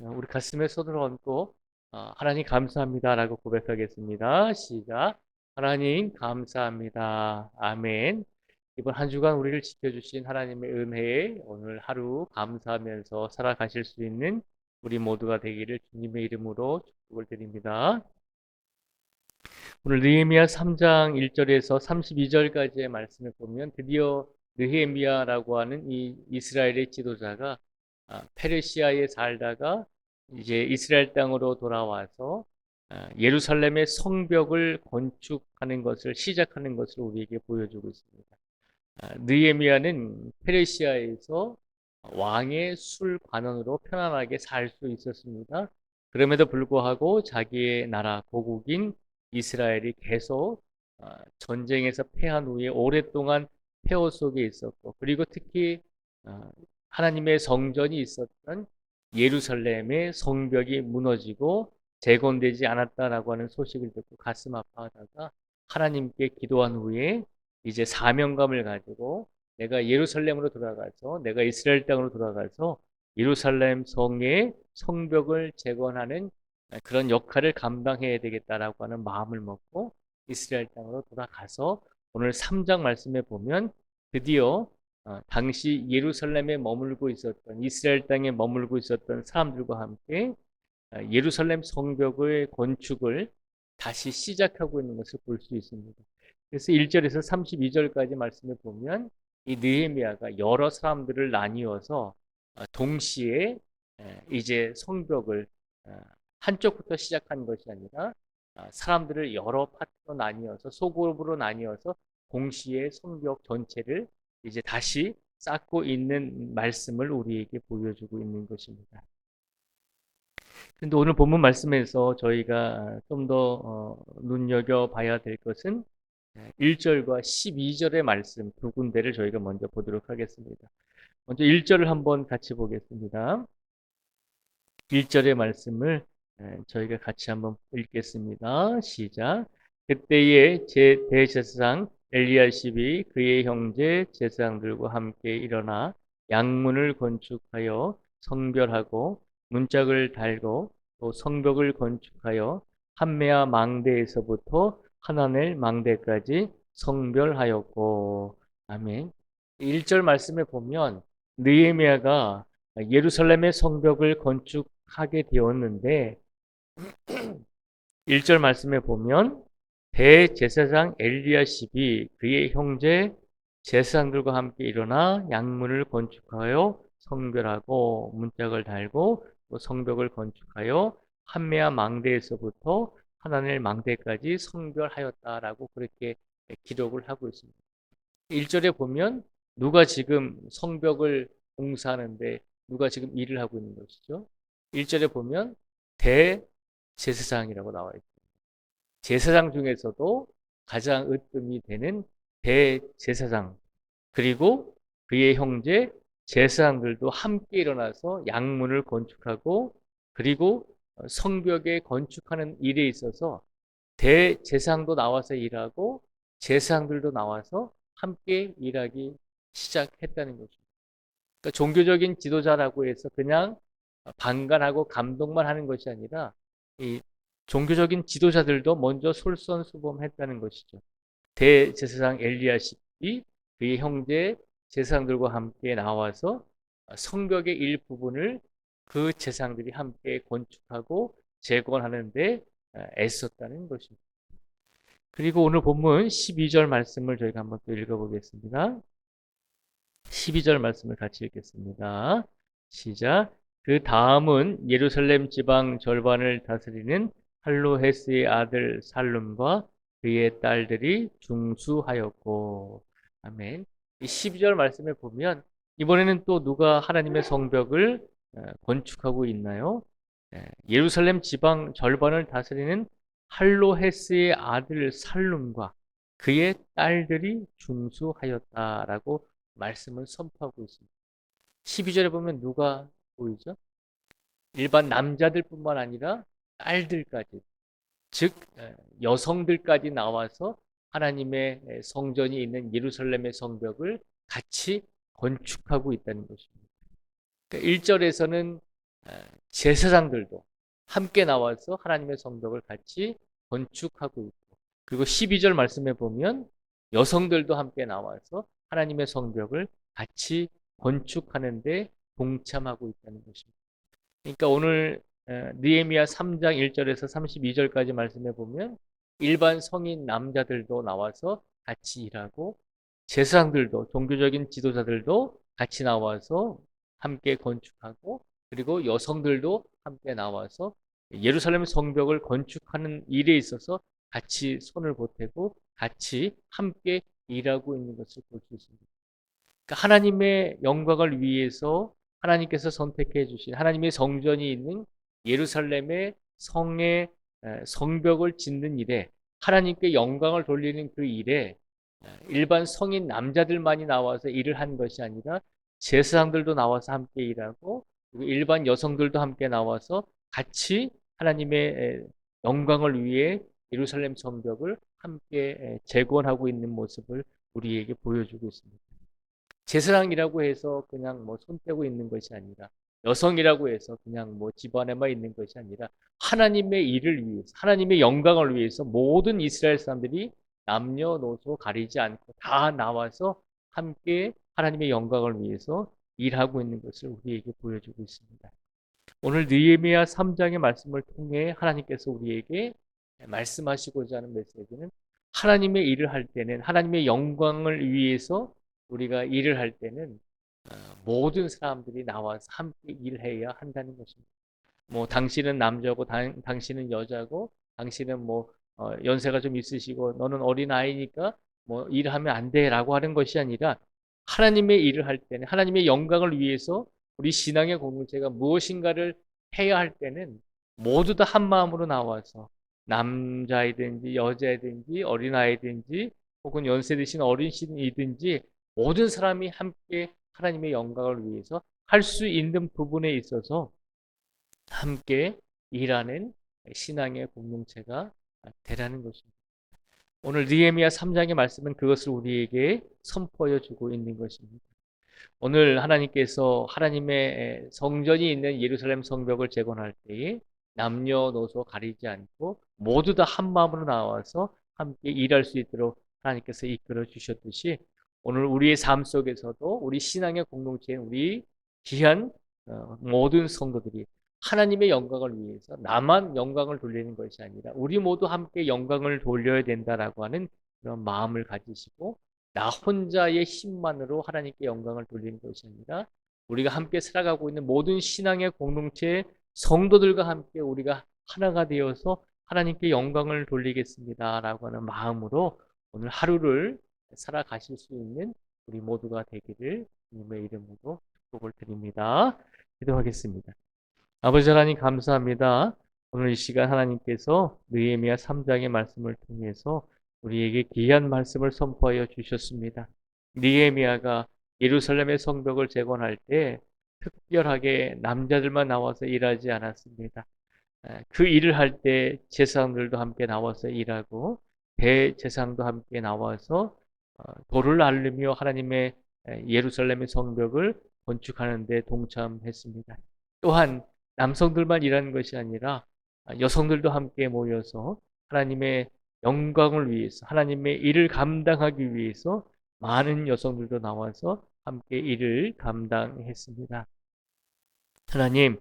우리 가슴에 손을 얹고 하나님 감사합니다라고 고백하겠습니다. 시작. 하나님 감사합니다. 아멘. 이번 한 주간 우리를 지켜주신 하나님의 은혜에 오늘 하루 감사하면서 살아가실 수 있는 우리 모두가 되기를 주님의 이름으로 축복을 드립니다. 오늘 느헤미야 3장 1절에서 32절까지의 말씀을 보면 드디어 느헤미야라고 하는 이 이스라엘의 지도자가 페르시아에 살다가 이제 이스라엘 땅으로 돌아와서 예루살렘의 성벽을 건축하는 것을 시작하는 것을 우리에게 보여주고 있습니다. 느헤미야는 페르시아에서 왕의 술관원으로 편안하게 살 수 있었습니다. 그럼에도 불구하고 자기의 나라 고국인 이스라엘이 계속 전쟁에서 패한 후에 오랫동안 폐허 속에 있었고, 그리고 특히 어, 하나님의 성전이 있었던 예루살렘의 성벽이 무너지고 재건되지 않았다라고 하는 소식을 듣고 가슴 아파하다가 하나님께 기도한 후에 이제 사명감을 가지고 내가 예루살렘으로 돌아가서, 내가 이스라엘 땅으로 돌아가서 예루살렘 성의 성벽을 재건하는 그런 역할을 감당해야 되겠다라고 하는 마음을 먹고 이스라엘 땅으로 돌아가서 오늘 3장 말씀에 보면 드디어 당시 예루살렘에 머물고 있었던, 이스라엘 땅에 머물고 있었던 사람들과 함께 예루살렘 성벽의 건축을 다시 시작하고 있는 것을 볼 수 있습니다. 그래서 1절에서 32절까지 말씀을 보면 이 느헤미야가 여러 사람들을 나뉘어서 동시에 이제 성벽을 한쪽부터 시작한 것이 아니라 사람들을 여러 파트로 나뉘어서, 소그룹으로 나뉘어서 동시에 성벽 전체를 이제 다시 쌓고 있는 말씀을 우리에게 보여주고 있는 것입니다. 근데 오늘 본문 말씀에서 저희가 좀 더 눈여겨봐야 될 것은 1절과 12절의 말씀 두 군데를 저희가 먼저 보도록 하겠습니다. 먼저 1절을 한번 같이 보겠습니다. 1절의 말씀을 저희가 같이 한번 읽겠습니다. 시작. 그때에 제 대제사장 엘리야십이 그의 형제 제사장들과 함께 일어나 양문을 건축하여 성별하고 문짝을 달고 또 성벽을 건축하여 한메아 망대에서부터 하나넬 망대까지 성별하였고. 아멘. 1절 말씀에 보면 느헤미야가 예루살렘의 성벽을 건축하게 되었는데 1절 말씀에 보면 대제사장 엘리야십이 그의 형제 제사장들과 함께 일어나 양문을 건축하여 성별하고 문짝을 달고 또 성벽을 건축하여 한메아 망대에서부터 하나넬 망대까지 성별하였다라고 그렇게 기록을 하고 있습니다. 1절에 보면 누가 지금 성벽을 공사하는데 누가 지금 일을 하고 있는 것이죠? 1절에 보면 대제사장이라고 나와 있습니다. 제사장 중에서도 가장 으뜸이 되는 대제사장, 그리고 그의 형제 제사장들도 함께 일어나서 양문을 건축하고, 그리고 성벽에 건축하는 일에 있어서 대제사장도 나와서 일하고 제사장들도 나와서 함께 일하기 시작했다는 것입니다. 그러니까 종교적인 지도자라고 해서 그냥 방관하고 감동만 하는 것이 아니라 이 종교적인 지도자들도 먼저 솔선수범했다는 것이죠. 대제사장 엘리야십이 그의 형제 제사장들과 함께 나와서 성벽의 일부분을 그 제사장들이 함께 건축하고 재건하는데 애썼다는 것입니다. 그리고 오늘 본문 12절 말씀을 저희가 한번 또 읽어보겠습니다. 12절 말씀을 같이 읽겠습니다. 시작. 그 다음은 예루살렘 지방 절반을 다스리는 할로헤스의 아들 살룸과 그의 딸들이 중수하였고. 아멘. 이 12절 말씀에 보면 이번에는 또 누가 하나님의 성벽을 건축하고 있나요? 예루살렘 지방 절반을 다스리는 할로헤스의 아들 살룸과 그의 딸들이 중수하였다라고 말씀을 선포하고 있습니다. 12절에 보면 누가 보이죠? 일반 남자들뿐만 아니라 딸들까지, 즉 여성들까지 나와서 하나님의 성전이 있는 예루살렘의 성벽을 같이 건축하고 있다는 것입니다. 그러니까 1절에서는 제사장들도 함께 나와서 하나님의 성벽을 같이 건축하고 있고, 그리고 12절 말씀에 보면 여성들도 함께 나와서 하나님의 성벽을 같이 건축하는데 동참하고 있다는 것입니다. 그러니까 오늘 느헤미야 3장 1절에서 32절까지 말씀해 보면 일반 성인 남자들도 나와서 같이 일하고, 제사장들도, 종교적인 지도자들도 같이 나와서 함께 건축하고, 그리고 여성들도 함께 나와서 예루살렘 성벽을 건축하는 일에 있어서 같이 손을 보태고 같이 함께 일하고 있는 것을 볼 수 있습니다. 그러니까 하나님의 영광을 위해서 하나님께서 선택해 주신 하나님의 성전이 있는 예루살렘의 성의 성벽을 짓는 일에, 하나님께 영광을 돌리는 그 일에 일반 성인 남자들만이 나와서 일을 한 것이 아니라 제사장들도 나와서 함께 일하고, 그리고 일반 여성들도 함께 나와서 같이 하나님의 영광을 위해 예루살렘 성벽을 함께 재건하고 있는 모습을 우리에게 보여주고 있습니다. 제사장이라고 해서 그냥 뭐 손 떼고 있는 것이 아니라, 여성이라고 해서 그냥 뭐 집안에만 있는 것이 아니라, 하나님의 일을 위해서, 하나님의 영광을 위해서 모든 이스라엘 사람들이 남녀노소 가리지 않고 다 나와서 함께 하나님의 영광을 위해서 일하고 있는 것을 우리에게 보여주고 있습니다. 오늘 느헤미야 3장의 말씀을 통해 하나님께서 우리에게 말씀하시고자 하는 메시지는, 하나님의 일을 할 때는, 하나님의 영광을 위해서 우리가 일을 할 때는 모든 사람들이 나와서 함께 일해야 한다는 것입니다. 뭐 당신은 남자고 당신은 여자고 당신은 뭐 연세가 좀 있으시고 너는 어린 아이니까 뭐 일하면 안 돼라고 하는 것이 아니라, 하나님의 일을 할 때는, 하나님의 영광을 위해서 우리 신앙의 공동체가 무엇인가를 해야 할 때는 모두 다 한 마음으로 나와서, 남자이든지 여자이든지 어린아이든지 혹은 연세 드신 어르신이든지 모든 사람이 함께 하나님의 영광을 위해서 할 수 있는 부분에 있어서 함께 일하는 신앙의 공동체가 되라는 것입니다. 오늘 느헤미야 3장의 말씀은 그것을 우리에게 선포해 주고 있는 것입니다. 오늘 하나님께서 하나님의 성전이 있는 예루살렘 성벽을 재건할 때에 남녀노소 가리지 않고 모두 다 한 마음으로 나와서 함께 일할 수 있도록 하나님께서 이끌어 주셨듯이, 오늘 우리의 삶 속에서도 우리 신앙의 공동체인 우리 귀한 모든 성도들이 하나님의 영광을 위해서 나만 영광을 돌리는 것이 아니라 우리 모두 함께 영광을 돌려야 된다라고 하는 그런 마음을 가지시고, 나 혼자의 힘만으로 하나님께 영광을 돌리는 것이 아니라 우리가 함께 살아가고 있는 모든 신앙의 공동체의 성도들과 함께 우리가 하나가 되어서 하나님께 영광을 돌리겠습니다라고 하는 마음으로 오늘 하루를 살아가실 수 있는 우리 모두가 되기를 주님의 이름으로 축복을 드립니다. 기도하겠습니다. 아버지 하나님 감사합니다. 오늘 이 시간 하나님께서 느헤미야 3장의 말씀을 통해서 우리에게 귀한 말씀을 선포하여 주셨습니다. 느헤미야가 예루살렘의 성벽을 재건할 때 특별하게 남자들만 나와서 일하지 않았습니다. 그 일을 할 때 제사장들도 함께 나와서 일하고 대제사장도 함께 나와서 돌을 앓으며 하나님의 예루살렘의 성벽을 건축하는 데 동참했습니다. 또한 남성들만 일하는 것이 아니라 여성들도 함께 모여서 하나님의 영광을 위해서, 하나님의 일을 감당하기 위해서 많은 여성들도 나와서 함께 일을 감당했습니다. 하나님,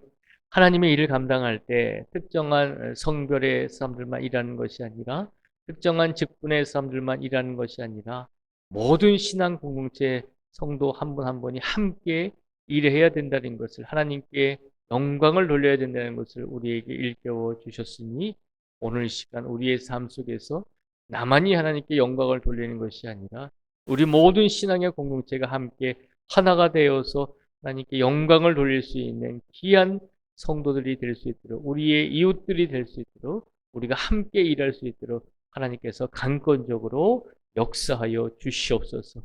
하나님의 일을 감당할 때 특정한 성별의 사람들만 일하는 것이 아니라, 특정한 직분의 사람들만 일하는 것이 아니라 모든 신앙 공동체 성도 한 분 한 분이 함께 일해야 된다는 것을, 하나님께 영광을 돌려야 된다는 것을 우리에게 일깨워 주셨으니, 오늘 이 시간 우리의 삶 속에서 나만이 하나님께 영광을 돌리는 것이 아니라 우리 모든 신앙의 공동체가 함께 하나가 되어서 하나님께 영광을 돌릴 수 있는 귀한 성도들이 될 수 있도록, 우리의 이웃들이 될 수 있도록, 우리가 함께 일할 수 있도록 하나님께서 강권적으로 역사하여 주시옵소서.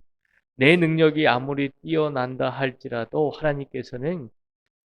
내 능력이 아무리 뛰어난다 할지라도 하나님께서는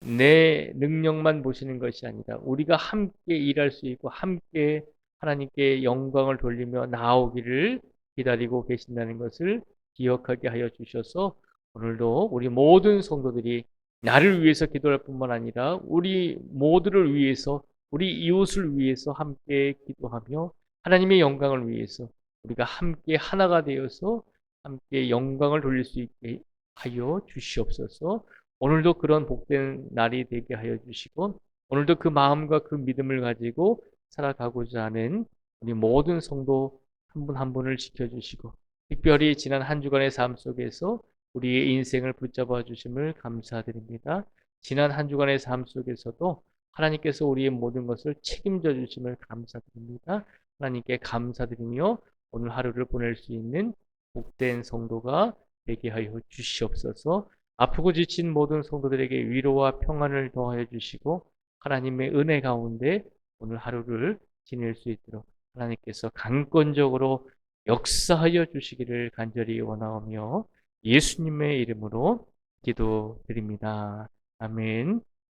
내 능력만 보시는 것이 아니라 우리가 함께 일할 수 있고 함께 하나님께 영광을 돌리며 나오기를 기다리고 계신다는 것을 기억하게 하여 주셔서 오늘도 우리 모든 성도들이 나를 위해서 기도할 뿐만 아니라 우리 모두를 위해서, 우리 이웃을 위해서 함께 기도하며 하나님의 영광을 위해서 우리가 함께 하나가 되어서 함께 영광을 돌릴 수 있게 하여 주시옵소서. 오늘도 그런 복된 날이 되게 하여 주시고, 오늘도 그 마음과 그 믿음을 가지고 살아가고자 하는 우리 모든 성도 한 분 한 분을 지켜주시고, 특별히 지난 한 주간의 삶 속에서 우리의 인생을 붙잡아 주심을 감사드립니다. 지난 한 주간의 삶 속에서도 하나님께서 우리의 모든 것을 책임져 주심을 감사드립니다. 하나님께 감사드리며 오늘 하루를 보낼 수 있는 복된 성도가 되게 하여 주시옵소서. 아프고 지친 모든 성도들에게 위로와 평안을 더하여 주시고 하나님의 은혜 가운데 오늘 하루를 지낼 수 있도록 하나님께서 강권적으로 역사하여 주시기를 간절히 원하오며 예수님의 이름으로 기도드립니다. 아멘.